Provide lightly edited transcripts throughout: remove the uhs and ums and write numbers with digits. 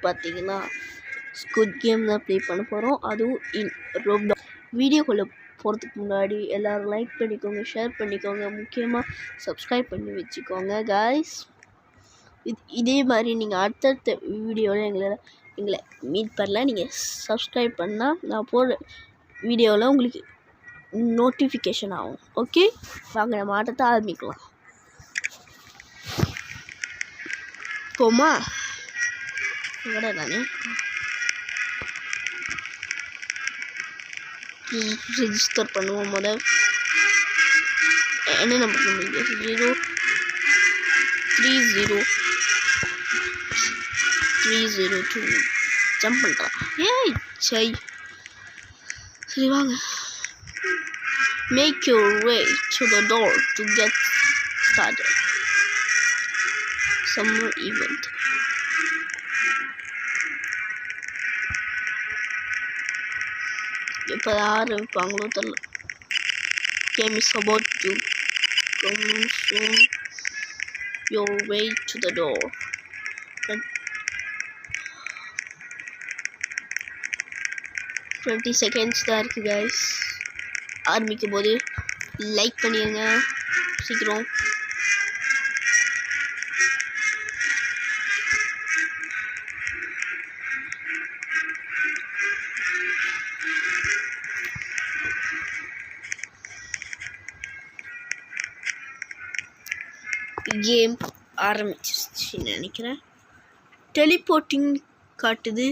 பார்த்தீங்கன்னா ஸ்குட் கேம் தான் ப்ளே பண்ண போகிறோம். அதுவும் ரோப்ளாக்ஸ். வீடியோக்குள்ளே போகிறதுக்கு முன்னாடி எல்லோரும் லைக் பண்ணிக்கோங்க, ஷேர் பண்ணிக்கோங்க, முக்கியமாக சப்ஸ்கிரைப் பண்ணி வச்சுக்கோங்க காய்ஸ். இதே மாதிரி நீங்கள் அடுத்தடுத்த வீடியோவில் எங்களை மீட் பண்ணலாம். நீங்கள் சப்ஸ்கிரைப் பண்ணால் நான் போடுற வீடியோவில் உங்களுக்கு நோட்டிஃபிகேஷன் ஆகும். ஓகே, வாங்க நம்ம ஆட்டத்தை ஆரம்பிக்கலாம். போமா இவட நானே ரெஜிஸ்டர் பண்ணுவோம். முதல் என்ன நம்பர் பண்ணுங்க? 030 ஜம்ப் பண்ணுறான். ஏய் சை, சரி வாங்க. Make your way to the door to get started. Summer event. இப்போ ஆரம்பிப்பாங்களோ தெரியல. Game is about to come soon. Your way to the door. 20 seconds தான் இருக்குது guys. ஆரம்பிக்கும் போது லைக் பண்ணிடுங்க சீக்கிரம். கேம் ஆரம்பிச்சிருச்சுன்னு நினைக்கிறேன். டெலிபோர்ட்டிங் காட்டுது.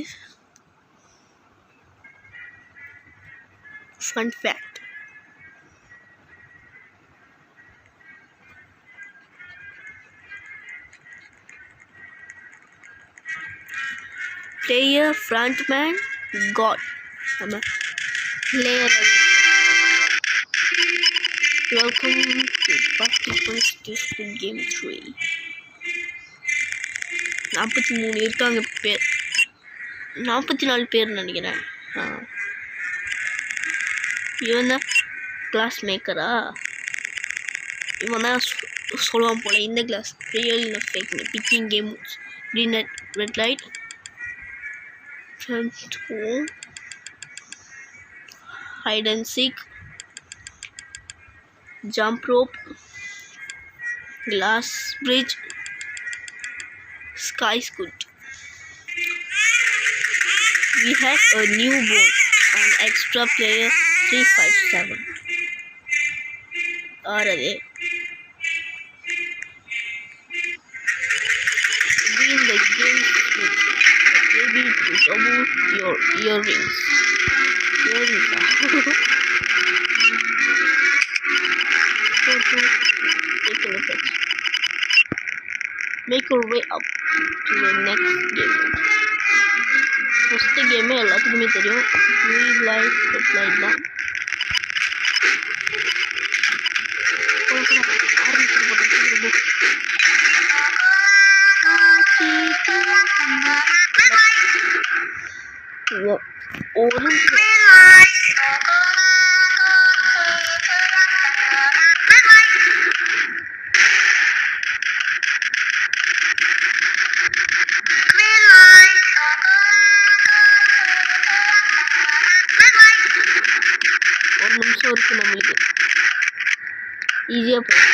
ஃபன் ஃபேக்ட், பிளேயர் ஃப்ரண்ட்மேன் காட். நம்ம player welcome to participants to squid game 3. 43 இருக்காங்க பேர், 44 பேர் நினைக்கிறேன். இவன் தான் கிளாஸ் மேக்கரா? இவன் தான் சொல்லுவான் போல இந்த class real fake picking game green red light hide and seek, jump rope, glass bridge, sky scoot. We have a new board and extra player 357. Are they? Win the game with maybe to double your earrings. Take a look at. Make your way up to the next game. First game எல்லாத்துக்குமே தெரியும். Green light, red light தான். ஒரு நிமிஷம் இருக்கு நம்மளுக்கு ஈஸியா போகும்.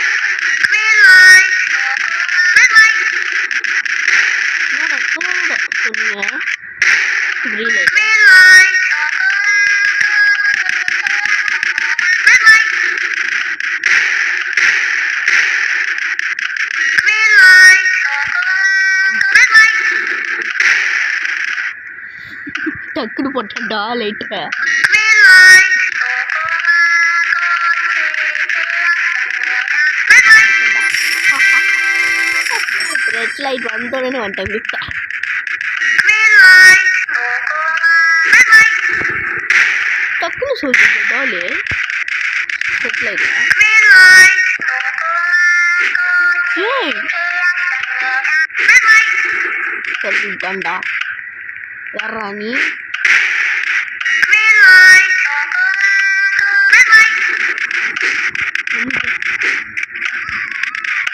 டக்குனு போட்டா லைட்ட. ரெட் லைட் வந்தோடனே வந்துட்டேன் கிஃப்டா. டக்குனு சொல்றீங்க டாலு. Red light சொல்லிட்டான்டா. யாரா நீ?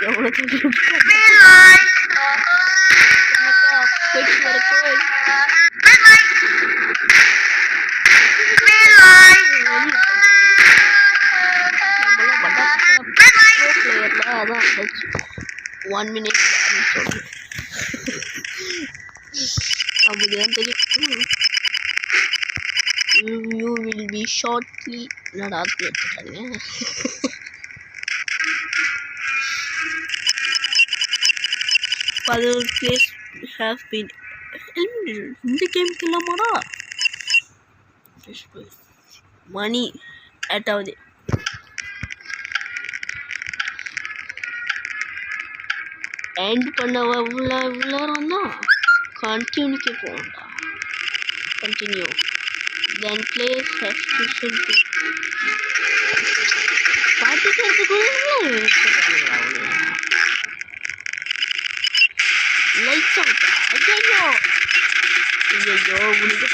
எவ்வளோ போயிட்டு வர 1 minute அப்படிதான் தெரியும். You will be shortly என்னடா கேட்டுட்டாங்க. Other players have been eliminated. இந்த கேமுக்கு இல்லாமடா மணி எட்டாவது எண்ட் பண்ண விளையாடுறோம்னா கண்டினியூக்கே போகணும்டா. Continue then players have to shoot படிக்கிறதுக்குள்ள லைட்ஸ் அவுட். ஐயோ ஐயோ உனக்கு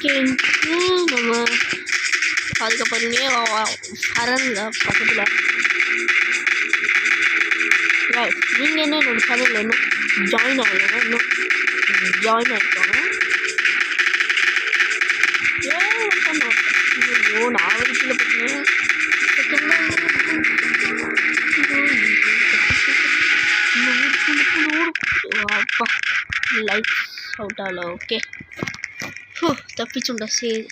செகண்ட் நம்ம அதுக்கப்புறமே சரணில் பக்கத்தில் நீங்கள் என்ன என்னோடய சேனலில் இன்னும் ஜாயின் ஆகலைன்னா இன்னும் ஜாயின் ஆகிக்கோங்க. ஐயோ நான் ஒரு கீழே போட்டேன். அப்பா லைட்ஸ் அவுட் ஆகல. ஓகே தப்பிச்சுண்டா. சரி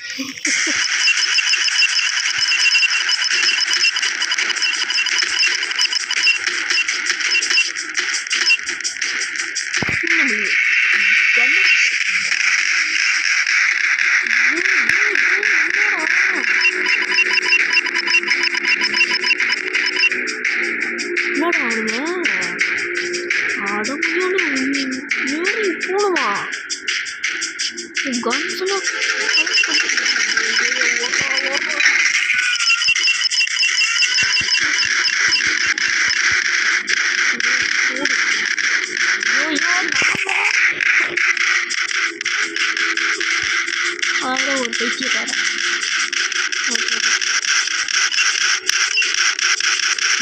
என்னடா ஏறி போடுவா கன்ஸ்ல ஒரு பைத்தியக்காரன்.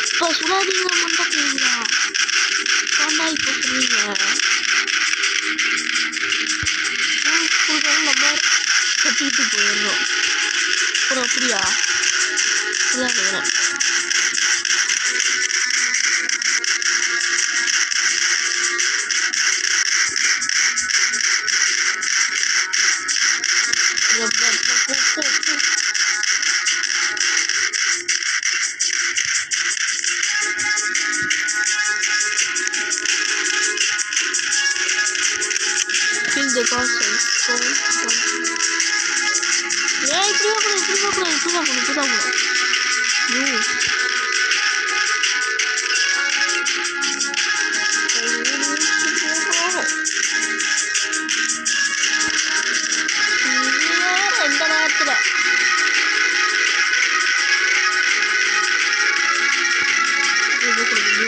இப்போ சுடாதீங்க மண்டீங்களா வேண்டா. இப்போ சொன்னீங்க நம்ம கட்டிட்டு போயிடுறோம். அப்புறம் அப்படியா இதான் வேணும். Kill the constants. Yeah, இப்படிதான் எந்த நேரத்துல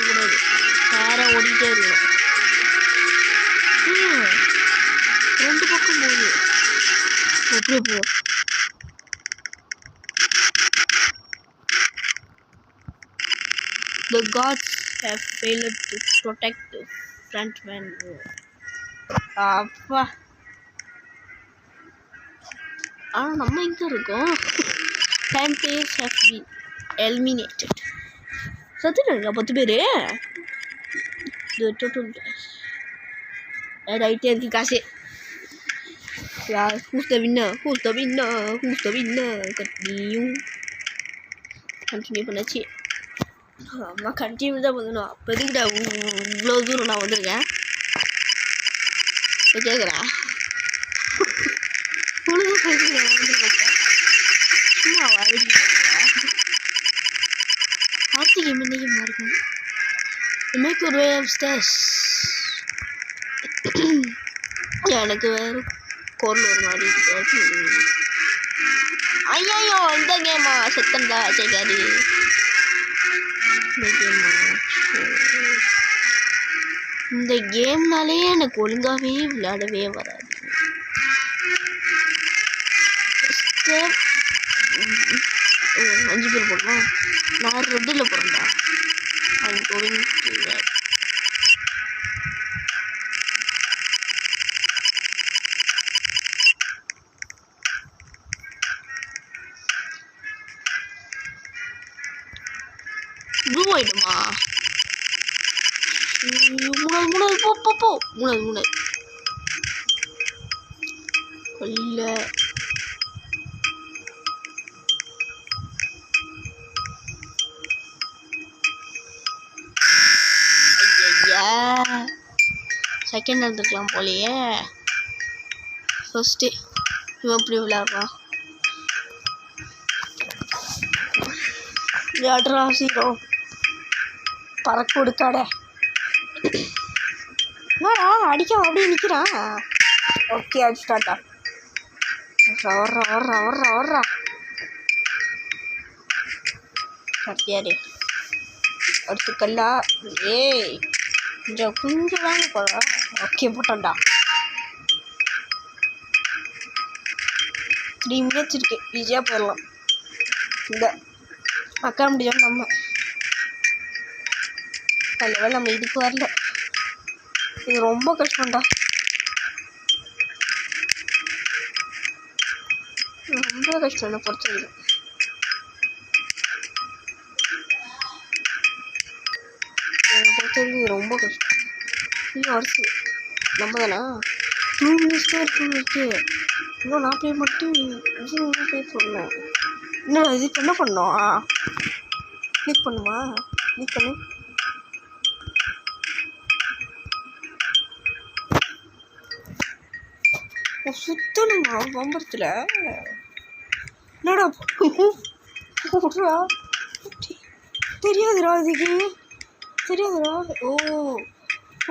கூடாது நேரா ஓடிட்டே இருக்கணும். ரெண்டு பக்கம் போகுது. அப்படியே போ. The gods have failed to protect the frontman. அப்பா ஆனால் நம்ம எங்கே இருக்கோம்? 10 players have been eliminated. சத்துட்டாங்க 10 பேர். டோட்டல் ரைட்டே இருக்கு காசு. யார் who's the winner கண்டினியூ பண்ணாச்சு. அம்மா கண்டினியூ தான் பண்ணணும். அப்போ எதுக்கிட்ட இவ்வளோ தூரம் நான் வந்திருக்கேன் இப்போ கேட்குறேன். இவ்வளோ தூரம் வந்துருக்கேன் சும்மா கார்த்திகை முன்னையும் மாறிக்கணும். மேக் ஒரு வே ஆஃப் ஸ்டேஸ். எனக்கு வேறு குரல் ஒரு மாதிரி இருக்கு. ஐயோ இந்த கேமா செத்தண்டா சரி இந்த கேமா இந்த கேம்னாலே எனக்கு ஒழுங்காகவே விளையாடவே வராது. ஓ 5 பேர் போடணுமா? நான் ரெட்டில் போகிறேன்டா. I'm going to red. Blue ஆயிடுமா? மூணாவது போ மூணாவது கொல்ல செகண்ட் எடுத்துக்கலாம் போலையே. ஃபர்ஸ்ட்டு இவன் எப்படி விளையாடுறான்? விளையாடுறா சீக்கிரம் பறக்க கொடுக்காட. என்னடா அடிக்க அப்படியே நிற்கிறான். ஓகே அடிச்சிட்டாட்டா. வர்றா கட்டியாரு அடுத்துக்கல்லா. ஏய் கொஞ்சம் வாங்க போகிறா. ஓகே போட்டான்டா. 3 minutes இருக்கு. ஈஸியாக போயிடலாம். இந்த அக்கா முடியும் நம்ம லெவல் நம்ம இதுக்கு வரல. இது ரொம்ப கஷ்டம்டா. ரொம்ப கஷ்டம் என்னை பொறுத்தவரைக்கும். இது ரொம்ப கஷ்டம். இன்னும் வருஷம் நம்ம தானா 2 minutes தான் இருக்கு. இன்னும் நான் ப்ளே பண்ணிட்டு இன்னும் ப்ளே பண்ணேன். இன்னும் இது என்ன பண்ணோம்? கிளிக் பண்ணுமா? கிளிக் பண்ணு. சுத்தணுமா பம்பரத்தில்? என்னடா போடுறா? தெரியாதுடா இதுக்கு தெரியாதுடா.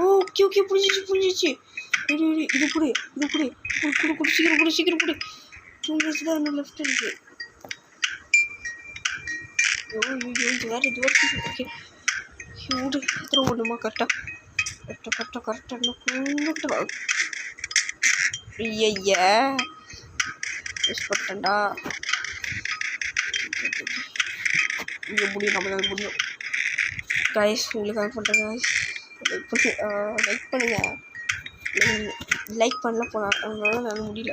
ஓகே புரிஞ்சிச்சு. இது குடி சீக்கிரம் 2 minutes தான் இன்னும் லெஃப்ட் இருக்கு. இது வேறு ஓகே விடு. எத்தனை ஓடுமா? கரெக்டாக இன்னும் ஐயா மிஸ் பண்ணிட்டேன்டா. இங்கே முடியும், நம்மளால முடியும். கைஸ் உங்களுக்கு பண்ணுறேன் கைஸ். லைக் பண்ணுங்க. லைக் பண்ணல போனா அதனால நான் முடியல.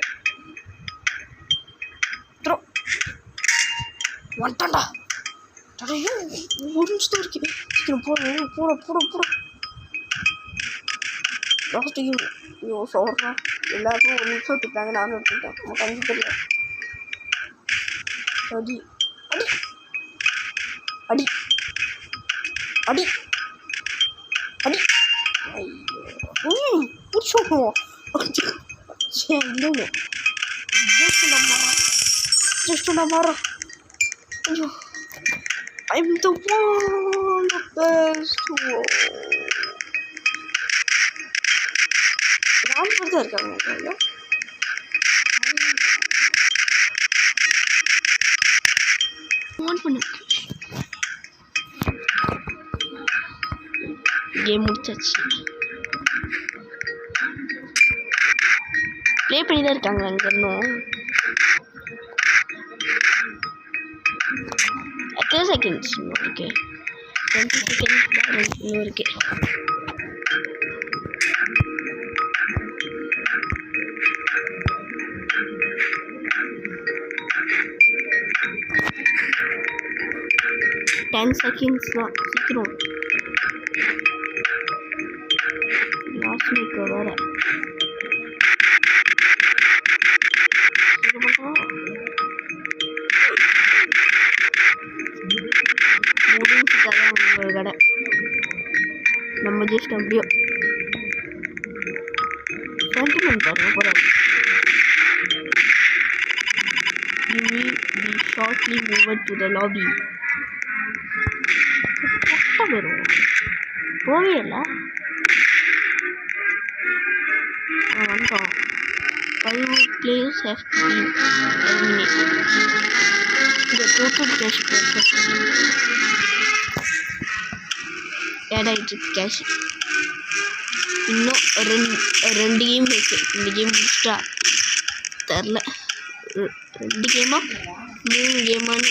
வந்துட்டான்டா. ஐயோ ஒரு நிமிஷம் இருக்கு. சீக்கிரம் போட லாஸ்ட்டுக்கு. ஐயோ சொல்கிறேன் எல்லாருக்கும் 1 நிமிஷம் எடுத்துட்டாங்க. நானும் எடுத்துட்டேன். நமக்கு 5 தெரியல. அடி ஐயோ பிடிச்சோம். இல்லை ஜஸ்ட் மாறா. ஐயோ I'm the one, the best one. யார் தான் இருக்காங்க? ஃபோன் பண்ணு. கேம் முடிச்சாச்சு. ப்ளே பண்ணி தான் இருக்காங்க அங்கே இன்னும். எத்தனை செகண்ட்ஸ் ஓகே 20 செகண்ட்ஸ் இன்னும் இருக்கு. Ten seconds தான் சீக்கிரம். லாஸ்ட் வீக் வேறு முடிஞ்சுக்காக உங்களோட கடை. நம்ம ஜஸ்ட் அப்படியோ சென்டிமெண்ட் பாருங்க போகிறோம். You will be shortly moved to the lobby. வரும் போவே இல்லை. வந்துட்டோம். 5 players have been eliminated. The total cash prize add ஆகிட்டு கேஷ். இன்னும் ரெண்டு கேம் இருக்குது. இந்த கேம் முடிச்சிட்டா தெரில, 2 கேமா 3 கேமான்னு